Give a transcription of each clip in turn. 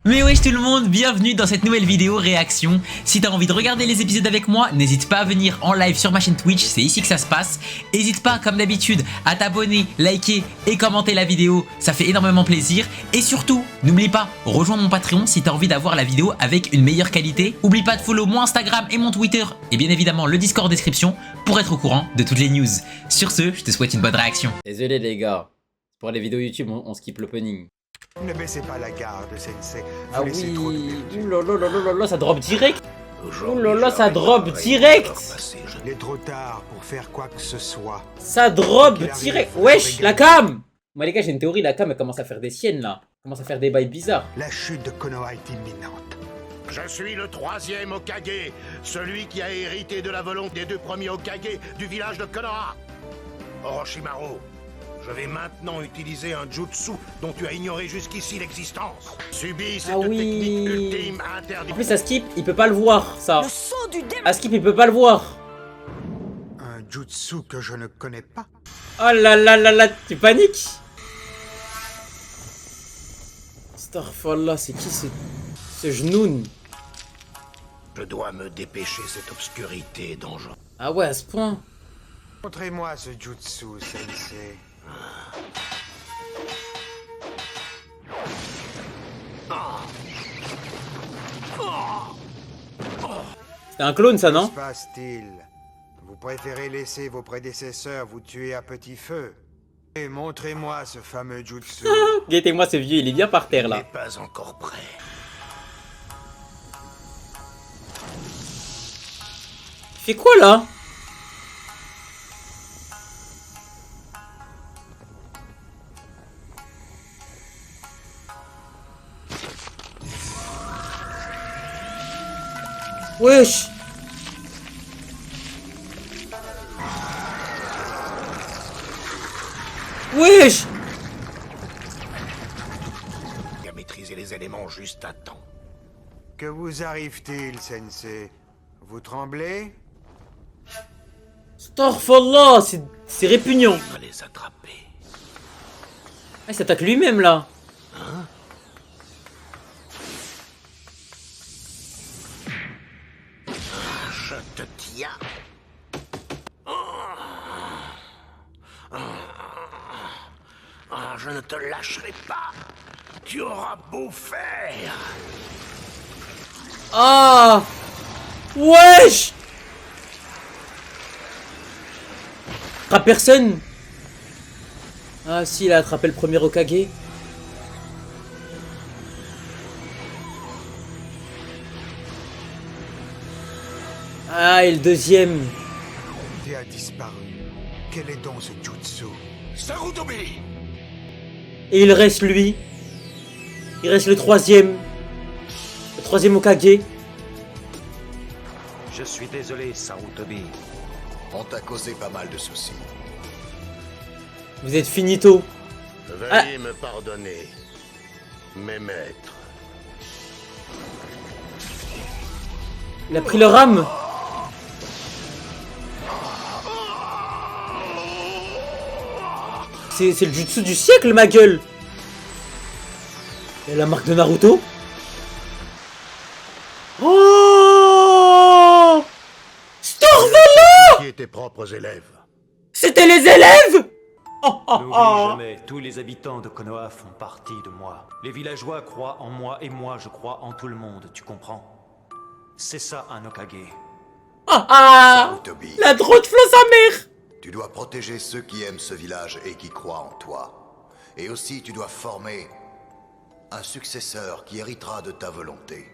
Mais wesh tout le monde, bienvenue dans cette nouvelle vidéo réaction. Si t'as envie de regarder les épisodes avec moi, n'hésite pas à venir en live sur ma chaîne Twitch, c'est ici que ça se passe. N'hésite pas comme d'habitude à t'abonner, liker et commenter la vidéo, ça fait énormément plaisir. Et surtout, n'oublie pas, rejoins mon Patreon si t'as envie d'avoir la vidéo avec une meilleure qualité. Oublie pas de follow mon Instagram et mon Twitter et bien évidemment le Discord en description pour être au courant de toutes les news. Sur ce, je te souhaite une bonne réaction. Désolé les gars, pour les vidéos YouTube on skip l'opening. Ne baissez pas la garde, Sensei. Ah Vous laissez trop de oui, vertu. oulala, ça drop direct. Oulala, ça drop direct. Il est trop tard pour faire quoi que ce soit. Ça drop direct. Wesh, la cam. Moi les gars, j'ai une théorie, la cam elle commence à faire des siennes là. Elle commence à faire des bails bizarres. La chute de Konoha est imminente. Je suis le troisième Hokage, celui qui a hérité de la volonté des deux premiers Hokage du village de Konoha. Orochimaru, je vais maintenant utiliser un jutsu dont tu as ignoré jusqu'ici l'existence. Subis cette technique ultime interdite. En plus, Askip, il peut pas le voir, ça. Le saut du démon. Askip, il peut pas le voir. Un jutsu que je ne connais pas. Oh là là là là, tu paniques. Starfallah, c'est qui ce genoun? Je dois me dépêcher, cette obscurité dangereuse. Ah ouais, à ce point. Montrez-moi ce jutsu, Sensei. C'est un clone, ça, Que non? se passe-t-il? Vous préférez laisser vos prédécesseurs vous tuer à petit feu? Et montrez-moi ce fameux jutsu. Guettez-moi ce vieux, il est bien par terre, Il là. n'est pas encore prêt. Il fait quoi, là? Wesh! Wesh! Il a maîtrisé les éléments juste à temps. Que vous arrive-t-il, Sensei? Vous tremblez? Starfallah, c'est répugnant. Je vais les attraper. Ah, il s'attaque lui-même, là. Je te tiens. Je ne te lâcherai pas. Tu auras beau faire. Ah! Wesh! Attrape personne? Ah si, il a attrapé le premier Hokage. Ah, et le deuxième. Tu as disparu. Quel est donc ce jutsu? Sarutobi! Et il reste lui. Il reste le troisième. Le troisième Hokage. Je suis désolé, Sarutobi. On t'a causé pas mal de soucis. Vous êtes finito. Veuillez me pardonner, mes maîtres. Il a pris leur âme. C'est le jutsu du siècle, ma gueule. Et la marque de Naruto. Oh! Starfallah! Qui étaient tes propres élèves? C'était les élèves! Oh, oh, N'oublie oh. jamais, tous les habitants de Konoha font partie de moi. Les villageois croient en moi et moi je crois en tout le monde, tu comprends? C'est ça un Hokage. Ah, ah. Sarutobi, La drôle de flot sa mère! tu dois protéger ceux qui aiment ce village et qui croient en toi. Et aussi, tu dois former un successeur qui héritera de ta volonté.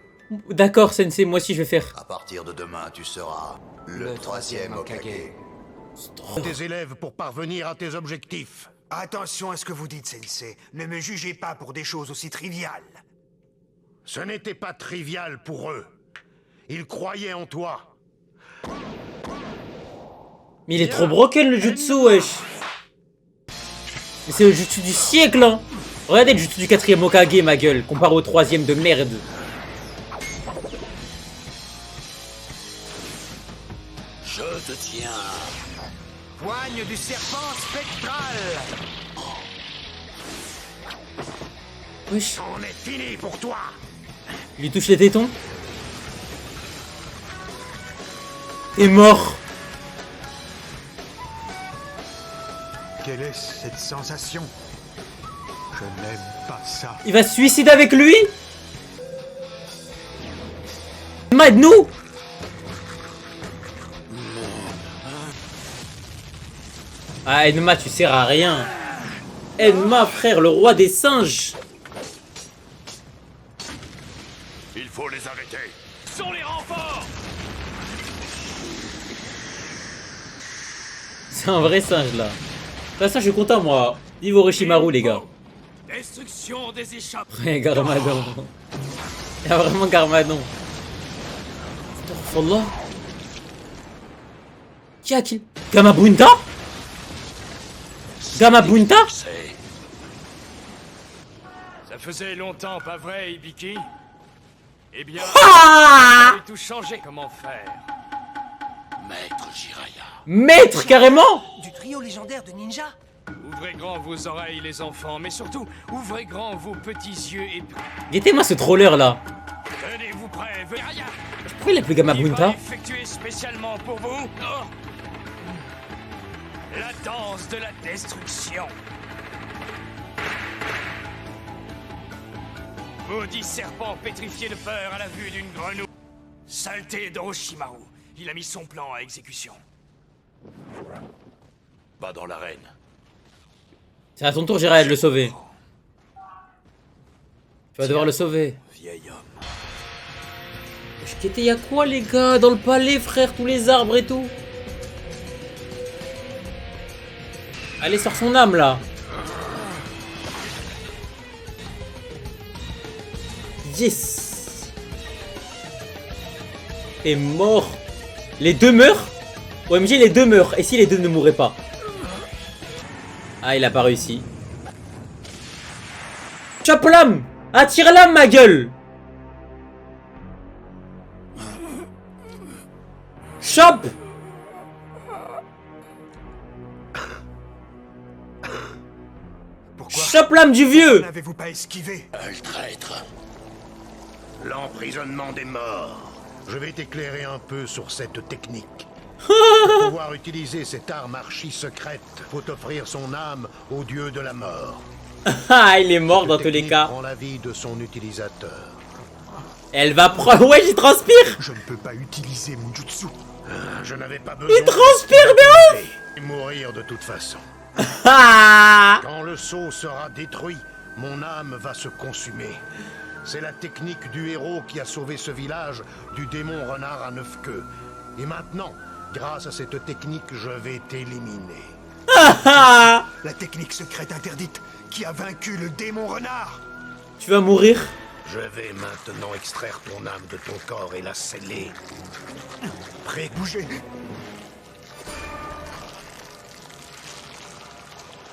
D'accord, Sensei, moi aussi je vais faire. À partir de demain, tu seras le troisième Hokage. Tes élèves pour parvenir à tes objectifs. Attention à ce que vous dites, Sensei. Ne me jugez pas pour des choses aussi triviales. Ce n'était pas trivial pour eux. Ils croyaient en toi. Mais il est trop broken le jutsu, wesh. Mais c'est le jutsu du siècle, hein. Regardez le jutsu du quatrième Hokage, ma gueule, comparé au troisième de merde. Je te tiens. Poigne du serpent spectral. Wesh. On est fini pour toi. Il lui touche les tétons. T'es mort. Quelle est cette sensation? Je n'aime pas ça. Il va se suicider avec lui. Enma, aide-nous. Ah, Enma, tu sers à rien. Enma, frère, le roi des singes. Il faut les arrêter. Sont les renforts. C'est un vrai singe, là. De toute façon, je suis content, moi. Vive Orochimaru, les gars. Destruction des échappes. Ouais, Garmadon. Il y a vraiment Garmadon. Astaghfirullah. Qui a kill Gamabunta? Gamabunta? Ça faisait longtemps, pas vrai, Ibiki? Eh bien, Ah! on a tout changé. Comment faire? Maître Jiraya. Maître, carrément. Du trio légendaire de ninja? Ouvrez grand vos oreilles, les enfants, mais surtout, ouvrez grand vos petits yeux et Guettez-moi ce troller, là. tenez-vous prêts. Jiraya, Pourquoi il appelle qui va Gamabunta? effectuer spécialement pour vous la danse de la destruction. Maudit serpent pétrifié de peur à la vue d'une grenouille. Saleté d'Orochimaru. Il a mis son plan à exécution. Va dans l'arène. C'est à ton tour, Jiraya, de le sauver. Tu vas devoir le sauver. Vieil homme. Wesh, y'a quoi, les gars? Dans le palais, frère, tous les arbres et tout. Allez, sors son âme, là. Yes. Est mort. Les deux meurent? OMG, les deux meurent. Et si les deux ne mourraient pas? Ah, il a pas réussi. Chope l'âme. Attire l'âme, ma gueule. Chope. Pourquoi Chope l'âme du vieux. n'avez-vous pas esquivé? Le traître. L'emprisonnement des morts. Je vais t'éclairer un peu sur cette technique. Pour pouvoir utiliser cette arme archi-secrète, faut offrir son âme au dieu de la mort. Ah, il est mort dans Cette tous les technique cas. prend la vie de son utilisateur. Elle va prendre... Ouais, j'y transpire. Je ne peux pas utiliser mon jutsu. Je n'avais pas besoin Il transpire de ouf. de mourir de toute façon. Ah. Quand le sceau sera détruit, mon âme va se consumer. C'est la technique du héros qui a sauvé ce village du démon renard à 9 queues. Et maintenant, grâce à cette technique, je vais t'éliminer. Ah. La technique secrète interdite qui a vaincu le démon renard. Tu vas mourir. Je vais maintenant extraire ton âme de ton corps et la sceller. Prêt? Bougez.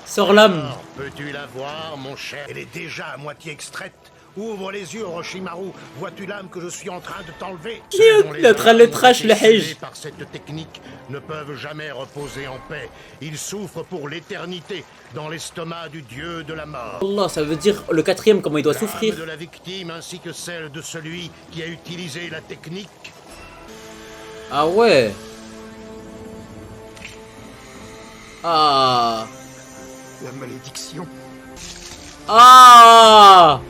Sors l'âme. Alors, peux-tu la voir, mon cher? Elle est déjà à moitié extraite. Ouvre les yeux, Orochimaru. Vois-tu l'âme que je suis en train de t'enlever? Il est en train de le trash, le hej. Par cette technique, ne peuvent jamais reposer en paix. Ils souffrent pour l'éternité dans l'estomac du dieu de la mort. Allah, ça veut dire le quatrième, comment il doit souffrir. L'âme de la victime ainsi que celle de celui qui a utilisé la technique. Ah ouais. Ah. La malédiction. Ah.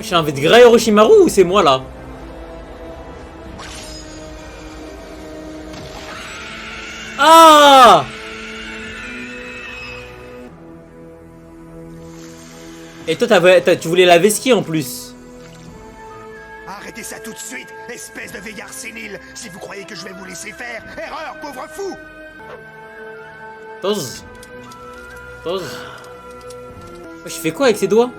J'ai envie de grailler Orochimaru ou c'est moi là? Ah. Et toi tu voulais la vesquille en plus. Arrêtez ça tout de suite, espèce de vieillard sénile. Si vous croyez que je vais vous laisser faire, erreur, pauvre fou. Toz. Toz. Je fais quoi avec ses doigts?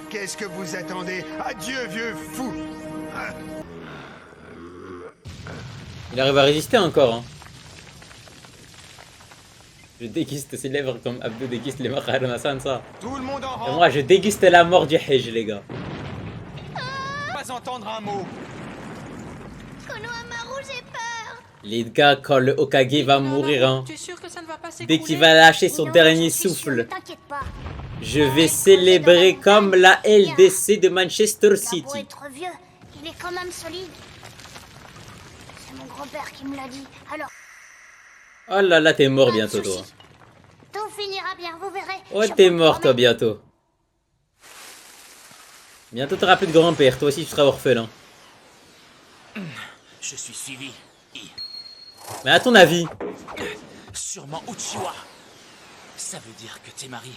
Qu'est-ce que vous attendez? Adieu, vieux fou. Il arrive à résister encore. Hein. Je déguste ses lèvres comme Abdou déguste les Makhal Hassan, ça. Tout le monde en Et rang. moi, je déguste la mort du Hej, les gars. Pas entendre un mot. Konohamaru, j'ai peur. Les gars, quand le Hokage va mourir, hein, Tu es sûr que ça ne va pas dès s'écrouler? qu'il va lâcher son Non, dernier j'en suis sûre, souffle, ne t'inquiète pas. je vais célébrer comme la LDC de Manchester Il a beau City. être vieux, il est quand même solide. C'est mon grand-père qui me l'a dit. Alors, Oh là là, t'es mort pas de bientôt, toi. soucis. Tout finira bien, vous verrez. Oh, Je t'es vous le mort, toi, promets. bientôt. Bientôt, t'auras plus de grand-père. Toi aussi, tu seras orphelin. Je suis suivi. Mais à ton avis, Sûrement Uchiwa. Ça veut dire que t'es Marie.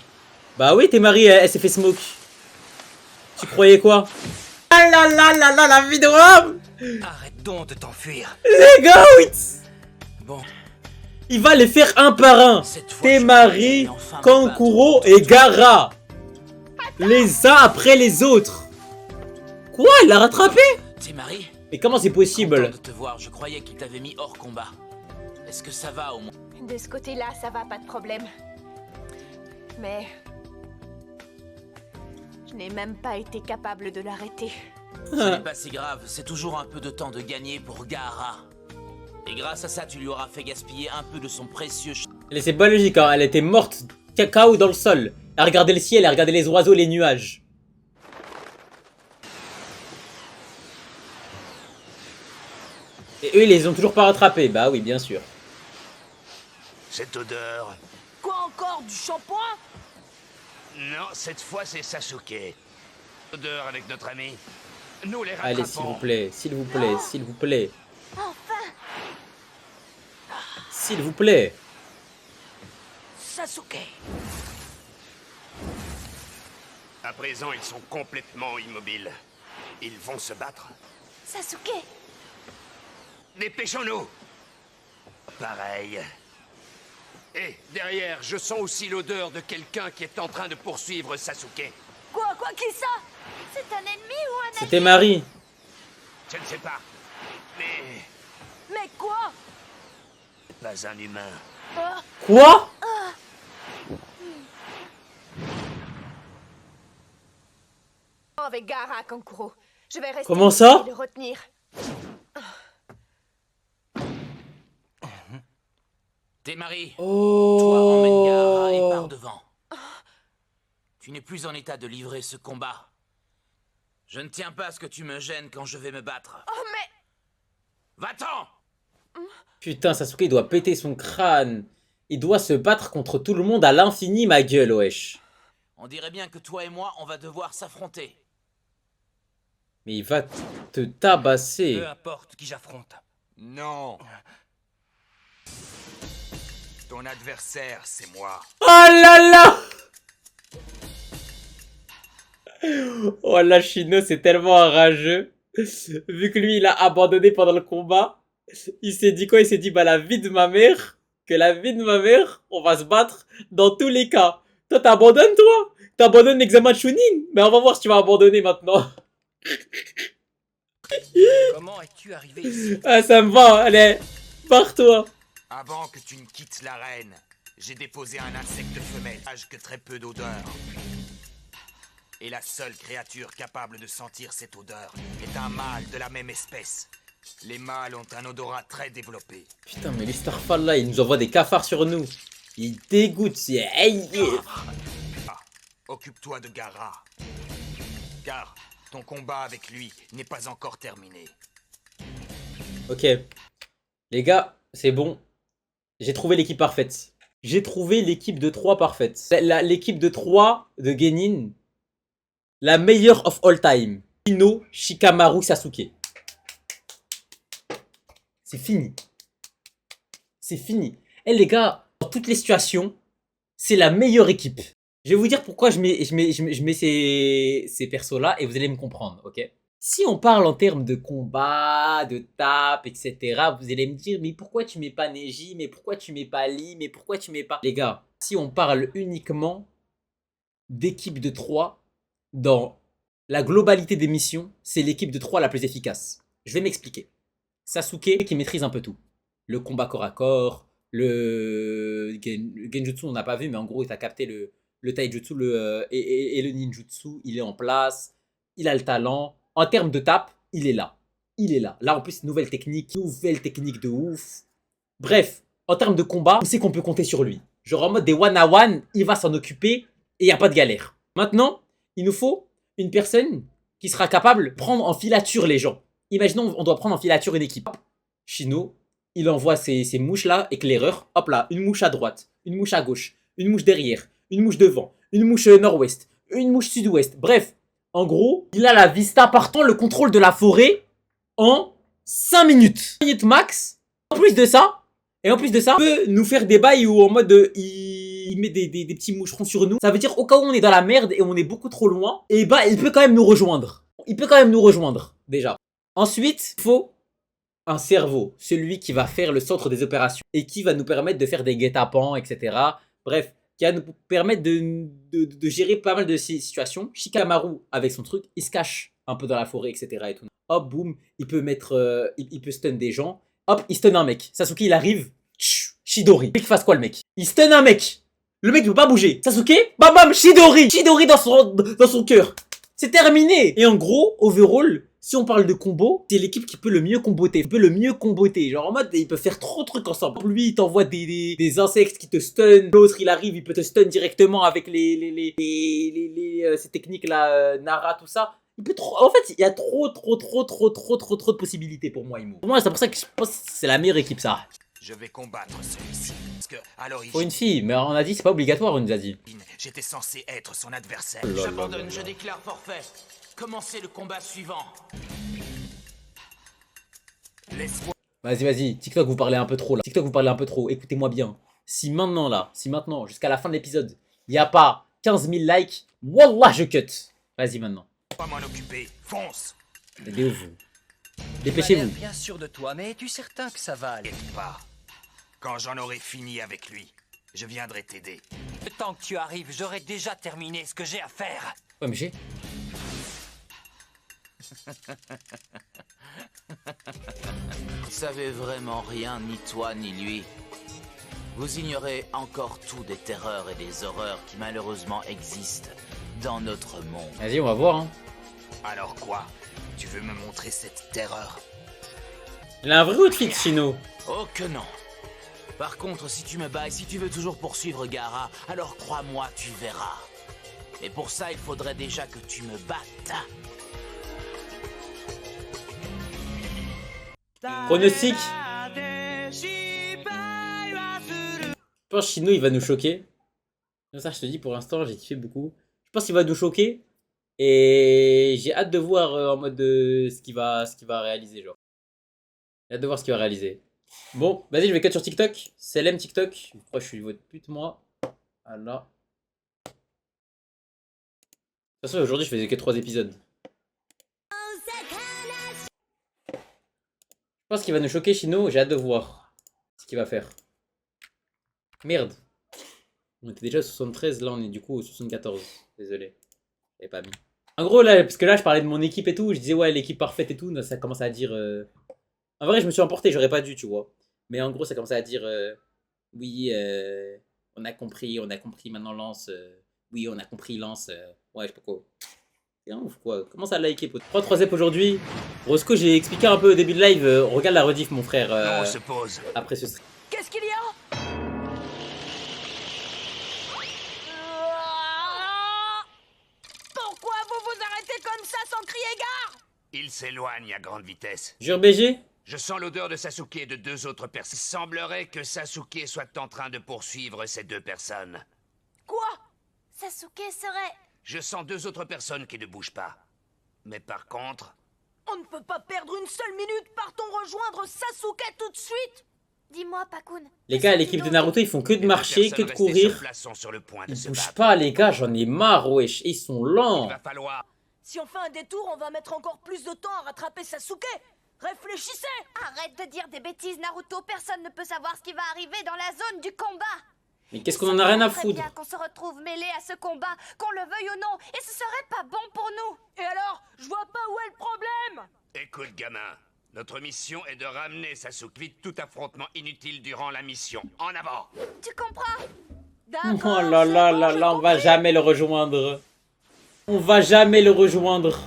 bah oui, t'es mariée, elle s'est fait smoke. Tu croyais quoi? Ah là là là là, la vie de Rome! Arrête donc de t'enfuir. Les goats! Bon, Il va les faire un par un. cette fois, Temari, je vais enfin me Kankuro battre. et Gaara. Les uns après les autres. Quoi? Il l'a rattrapé? T'es Marie? Mais comment c'est Content possible? de te voir, je croyais qu'il t'avait mis hors combat. Est-ce que ça va au moins? De ce côté-là, ça va, pas de problème. Mais... je n'ai même pas été capable de l'arrêter. Ce n'est pas si grave, c'est toujours un peu de temps de gagner pour Gaara. Et grâce à ça, tu lui auras fait gaspiller un peu de son précieux C'est pas logique, hein. Elle était morte, cacao dans le sol. Elle regardait le ciel, elle regardait les oiseaux, les nuages. Et eux, ils les ont toujours pas rattrapés. Bah oui, bien sûr. Cette odeur... Quoi encore? Du shampoing? Non, cette fois c'est Sasuke. Odeur avec notre ami. Nous les Allez, s'il vous plaît, s'il vous plaît, s'il vous plaît. Enfin, S'il vous plaît. Sasuke. À présent, ils sont complètement immobiles. Ils vont se battre. Sasuke. Dépêchons-nous. Pareil. Et derrière, je sens aussi l'odeur de quelqu'un qui est en train de poursuivre Sasuke. Quoi? Qui ça? c'est un ennemi ou un C'était Marie. Je ne sais pas. Mais Mais quoi? Pas un humain. Quoi? Avec Gaara, Kankuro. Je vais rester Comment ici ça? et le retenir. T'es Marie. Oh. Toi, emmène Gaara et pars devant. Tu n'es plus en état de livrer ce combat. Je ne tiens pas à ce que tu me gênes quand je vais me battre. Oh, mais... Va-t'en! Putain, Sasuke, il doit péter son crâne. Il doit se battre contre tout le monde à l'infini, ma gueule, wesh. On dirait bien que toi et moi, on va devoir s'affronter. Mais il va te tabasser. Peu importe qui j'affronte. non. Ton adversaire, c'est moi. Oh là là! Oh là, Shino, c'est tellement un rageux. Vu que lui, il a abandonné pendant le combat, il s'est dit quoi? Il s'est dit, bah la vie de ma mère, que la vie de ma mère, on va se battre dans tous les cas. Toi, t'abandonnes, toi? T'abandonnes l'examen de Chunin? Mais on va voir si tu vas abandonner maintenant. Comment es-tu arrivé ici? Ah, ça me va, allez, barre-toi. Avant que tu ne quittes l'arène, j'ai déposé un insecte femelle, que très peu d'odeur. Et la seule créature capable de sentir cette odeur est un mâle de la même espèce. Les mâles ont un odorat très développé. Putain, mais les Starfall là, ils nous envoient des cafards sur nous. Ils dégoûtent, c'est... Hey, Ah, occupe-toi de Gaara. Car ton combat avec lui n'est pas encore terminé. Ok. Les gars, c'est bon. J'ai trouvé l'équipe parfaite. J'ai trouvé l'équipe de 3 parfaite. L'équipe de 3 de Genin. La meilleure of all time. Ino, Shikamaru, Sasuke. C'est fini. C'est fini. Eh les gars, dans toutes les situations, c'est la meilleure équipe. Je vais vous dire pourquoi je mets ces persos-là et vous allez me comprendre, ok? Si on parle en termes de combat, de tape, etc., vous allez me dire, mais pourquoi tu mets pas Neji? Mais pourquoi tu mets pas Lee? Mais pourquoi tu mets pas... Les gars, si on parle uniquement d'équipe de 3, dans la globalité des missions, c'est l'équipe de 3 la plus efficace. Je vais m'expliquer. Sasuke qui maîtrise un peu tout. Le combat corps à corps, le Genjutsu, on n'a pas vu, mais en gros, il a capté le Taijutsu et le Ninjutsu, il est en place, il a le talent. En termes de tape, il est là. il est là. Là, en plus, nouvelle technique de ouf. Bref, en termes de combat, on sait qu'on peut compter sur lui. Genre en mode des one-à-one, il va s'en occuper et il n'y a pas de galère. Maintenant, il nous faut une personne qui sera capable de prendre en filature les gens. Imaginons, on doit prendre en filature une équipe. Chino, il envoie ces mouches là, éclaireurs. Hop là, une mouche à droite, une mouche à gauche, une mouche derrière, une mouche devant, une mouche nord-ouest, une mouche sud-ouest. Bref, en gros, il a la vista partant, le contrôle de la forêt en 5 minutes. 5 minutes max. En plus de ça, il peut nous faire des bails où en mode il met des petits moucherons sur nous. Ça veut dire au cas où on est dans la merde et on est beaucoup trop loin, et bah il peut quand même nous rejoindre. Il peut quand même nous rejoindre déjà. Ensuite, il faut un cerveau, celui qui va faire le centre des opérations et qui va nous permettre de faire des guet-apens, etc. Bref, qui va nous permettre de gérer pas mal de situations. Shikamaru, avec son truc, il se cache un peu dans la forêt, etc. Et tout. Hop, boum, il peut mettre, il peut stun des gens. Hop, il stun un mec. Sasuke, il arrive. Chidori. Il fasse quoi le mec? Il stun un mec. Le mec ne peut pas bouger. Sasuke, bam bam, Chidori. Chidori dans son cœur. C'est terminé. Et en gros, overall, si on parle de combo, c'est l'équipe qui peut le mieux comboter. Genre en mode, ils peuvent faire trop de trucs ensemble. Lui, il t'envoie des insectes qui te stun. L'autre, il arrive, il peut te stun directement avec ces techniques là, Nara, tout ça. Il peut trop... En fait, il y a trop de possibilités pour moi, Imo. Pour moi, c'est pour ça que je pense que c'est la meilleure équipe, ça. Je vais combattre celui-ci. Parce que, à l'origine... Faut une fille, mais on a dit c'est pas obligatoire, on nous a dit. J'étais censé être son adversaire. Lala. J'abandonne, je déclare forfait. Commencez le combat suivant. Laisse-moi... Vas-y, TikTok, vous parlez un peu trop, là. Écoutez-moi bien. Si maintenant, jusqu'à la fin de l'épisode, il n'y a pas 15 000 likes, wallah, je cut. Vas-y, maintenant. Pas m'en occuper, fonce. Aidez-vous. Dépêchez-vous. Bien sûr de toi, mais es-tu certain que ça va aller? Pas. Quand j'en aurai fini avec lui, je viendrai t'aider. Le temps que tu arrives, j'aurai déjà terminé ce que j'ai à faire. Ouais, mais j'ai... Vous savez vraiment rien, ni toi ni lui. Vous ignorez encore tout des terreurs et des horreurs qui malheureusement existent dans notre monde. Vas-y, on va voir, hein. Alors quoi? Tu veux me montrer cette terreur? Il a un vrai outfit, Chino. Oh que non. Par contre, si tu me bats et si tu veux toujours poursuivre Gaara, alors crois-moi, tu verras. Et pour ça, il faudrait déjà que tu me battes. Pronostic. Je pense que Chino, il va nous choquer. Ça, je te dis, pour l'instant, j'ai kiffé beaucoup. Je pense qu'il va nous choquer. Et j'ai hâte de voir en mode ce qu'il va réaliser, genre. J'ai hâte de voir ce qu'il va réaliser. Bon, vas-y, je vais cut sur TikTok. CLM TikTok. Je crois que je suis votre pute, moi. Voilà. De toute façon, aujourd'hui, je faisais que 3 épisodes. Je pense qu'il va nous choquer, Chino. J'ai hâte de voir ce qu'il va faire. Merde. On était déjà à 73, là on est du coup au 74. Désolé. J'avais pas mis. En gros, là, parce que là je parlais de mon équipe et tout, je disais ouais, l'équipe parfaite et tout, ça commence à dire... En vrai, je me suis emporté, j'aurais pas dû, tu vois. Mais en gros, ça commence à dire oui, on a compris maintenant Lance. Oui, on a compris Lance. Ouais, je sais pas quoi. C'est un ouf quoi. Commence à liker, pote. 3 zep aujourd'hui. Roscoe, j'ai expliqué un peu au début de live. Regarde la rediff, mon frère. On se pose. Après ce stream. Qu'est-ce qu'il y a? Pourquoi vous vous arrêtez comme ça sans crier gare? Il s'éloigne à grande vitesse. Jure BG. Je sens l'odeur de Sasuke et de 2 autres personnes. Il semblerait que Sasuke soit en train de poursuivre ces 2 personnes. Quoi? Sasuke serait... Je sens 2 autres personnes qui ne bougent pas. Mais par contre... On ne peut pas perdre une seule minute. Partons rejoindre Sasuke tout de suite. Dis-moi, Pakun. Les gars, l'équipe de Naruto, ils font que de marcher, que de courir. Ils bougent pas, les gars, j'en ai marre, wesh. Ils sont lents. Il va falloir... Si on fait un détour, on va mettre encore plus de temps à rattraper Sasuke. Réfléchissez! Arrête de dire des bêtises, Naruto. Personne ne peut savoir ce qui va arriver dans la zone du combat. Mais qu'est-ce qu'on en a rien à foutre? Bien qu'on se retrouve mêlés à ce combat, qu'on le veuille ou non, et ce serait pas bon pour nous. Et alors, je vois pas où est le problème. Écoute, gamin. Notre mission est de ramener Sasuke. Vite tout affrontement inutile durant la mission. En avant! Tu comprends? Oh là là là là, on va jamais le rejoindre. On va jamais le rejoindre.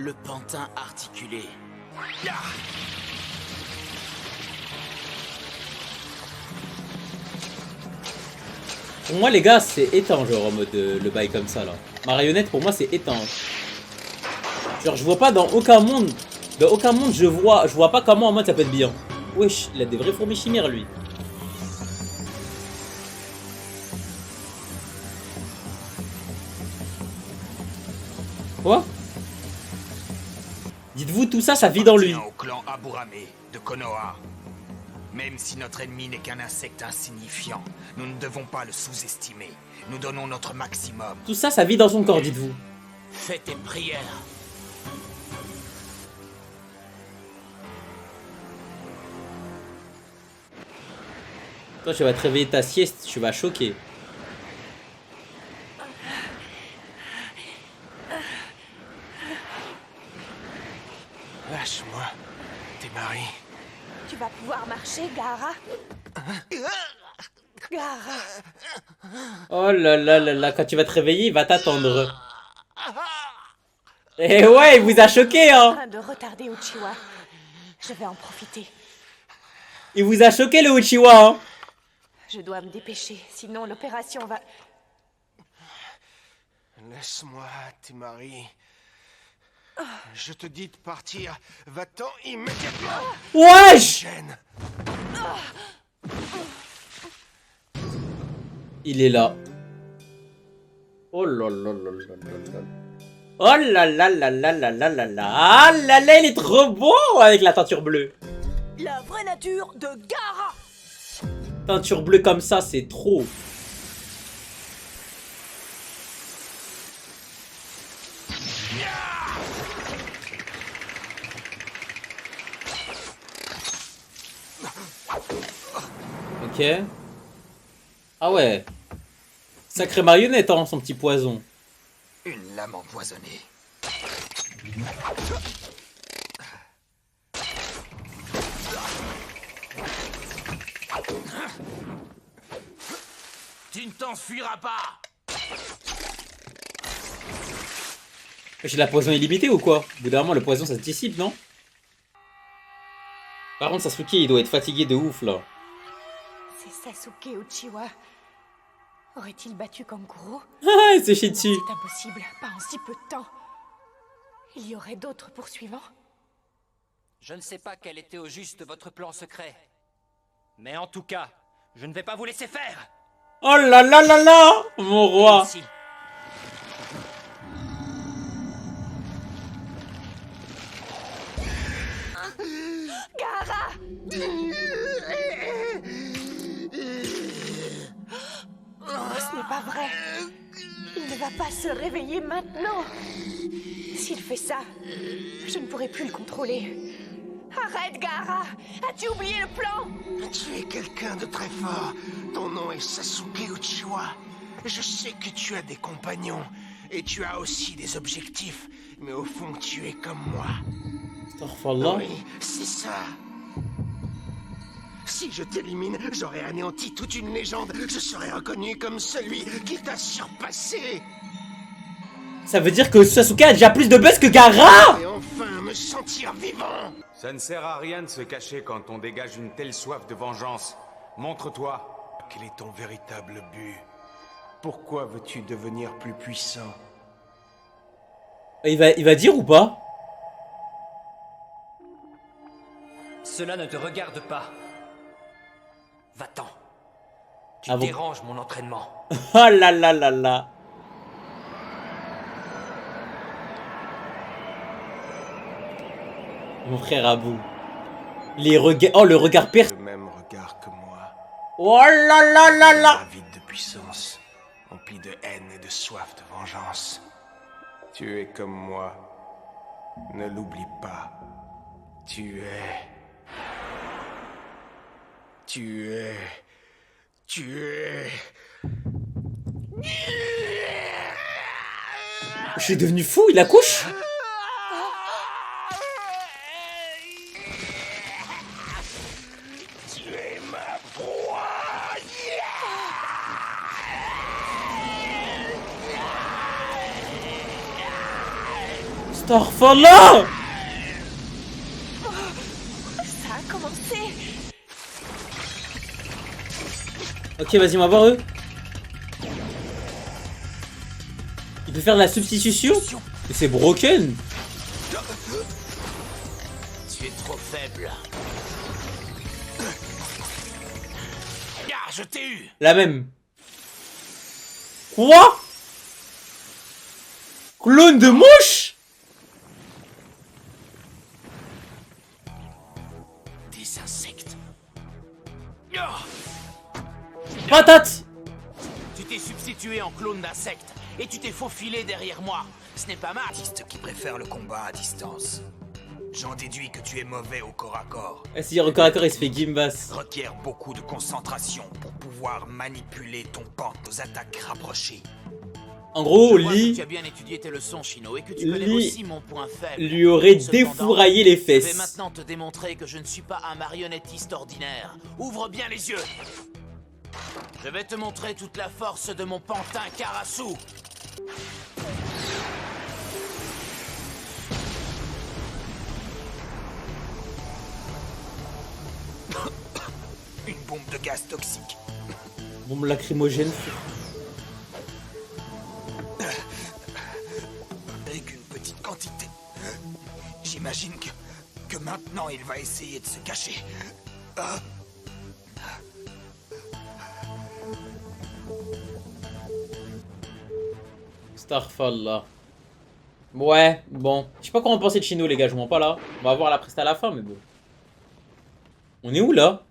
Le pantin articulé. Pour moi, les gars, c'est éteint, genre en mode le bail comme ça là. Marionnette, pour moi, c'est éteint. Genre, je vois pas dans aucun monde. Dans aucun monde, je vois pas comment en mode ça peut être bien. Wesh, il a des vraies fourmis chimères lui. Quoi? Dites-vous, tout ça, ça vit dans lui. Au clan Aburame de Konoha. Même si notre ennemi n'est qu'un insecte insignifiant, nous ne devons pas le sous-estimer. Nous donnons notre maximum. Tout ça, ça vit dans son corps, dites-vous. Fais tes prières. Toi, tu vas te réveiller ta sieste, tu vas choquer. Lâche-moi, t'es Marie. Tu vas pouvoir marcher, Gaara. Gaara. Oh là là là là, quand tu vas te réveiller, il va t'attendre. Eh ouais, il vous a choqué, En hein. train de retarder Uchiwa. Je vais en profiter. Il vous a choqué le Uchiwa, hein. Je dois me dépêcher, sinon l'opération va... Laisse-moi, t'es Marie. Je te dis de partir. Va-t'en immédiatement. Wesh! Gêne. Il est là. Oh là là là là là là. Oh là là là là là là là là. Ah là là, il est trop beau avec la teinture bleue. La vraie nature de Gaara. Teinture bleue comme ça, c'est trop. Ok. Ah ouais. Sacré marionnette, hein, son petit poison. Une lame empoisonnée. Tu ne t'enfuiras pas. J'ai la poison illimitée ou quoi? Au bout d'un moment, le poison ça se dissipe, non? Par contre, Sasuke, il doit être fatigué de ouf là. C'est Sasuke Uchiwa. Aurait-il battu Kankuro? Ah, il se chie dessus. C'est impossible, pas en si peu de temps. Il y aurait d'autres poursuivants? Je ne sais pas quel était au juste votre plan secret. Mais en tout cas, je ne vais pas vous laisser faire. Oh là là là là, mon roi. Ici. Gaara! Oh, ce n'est pas vrai. Il ne va pas se réveiller maintenant. S'il fait ça, je ne pourrai plus le contrôler. Arrête, Gaara! As-tu oublié le plan? Tu es quelqu'un de très fort. Ton nom est Sasuke Uchiwa. Je sais que tu as des compagnons. Et tu as aussi des objectifs. Mais au fond, tu es comme moi. Astaghfirullah. Oui, c'est ça. Si je t'élimine, j'aurais anéanti toute une légende. Je serais reconnu comme celui qui t'a surpassé. Ça veut dire que Sasuke a déjà plus de buzz que Gaara. Et enfin me sentir vivant. Ça ne sert à rien de se cacher quand on dégage une telle soif de vengeance. Montre-toi. Quel est ton véritable but? Pourquoi veux-tu devenir plus puissant? Il va dire ou pas? Cela ne te regarde pas. Va-t'en. Tu Ah bon? déranges mon entraînement. Oh là là là là. Mon frère Abou. Les regards. Oh, le regard perçu. Le même regard que moi. Oh là là là là. Avide de puissance, empli de haine et de soif de vengeance. Tu es comme moi. Ne l'oublie pas. Tu es. Je suis devenu fou, il accouche. Tu es ma proie. Astaghfirullah. Ça a commencé. Ok, vas-y, on va voir eux. Il peut faire de la substitution? Mais c'est broken. Tu es trop faible. Ah, je t'ai eu. La même. Quoi? Clone de mouche? Des insectes. Patate. Tu t'es substitué en clone d'insecte et tu t'es faufilé derrière moi. Ce n'est pas mal. Artiste qui préfère le combat à distance. J'en déduis que tu es mauvais au corps à corps. Ah si, au corps à corps, il se fait Gimbas. Requiert beaucoup de concentration pour pouvoir manipuler ton pan aux attaques rapprochées. En gros, Je vois que Lee tu as bien étudié tes leçons, Shino, et que tu connais aussi mon point faible. lui aurait Cependant, défouraillé les Je vais fesses. maintenant te démontrer que je ne suis pas un marionnettiste ordinaire. Ouvre bien les yeux. Je vais te montrer toute la force de mon pantin Karasu. Une bombe de gaz toxique. Bombe lacrymogène. Avec une petite quantité. J'imagine que maintenant il va essayer de se cacher. Ah. Astaghfirullah. Ouais, bon. Je sais pas comment penser de Chino, les gars, je mens pas là. On va voir la presta à la fin, mais bon. On est où là?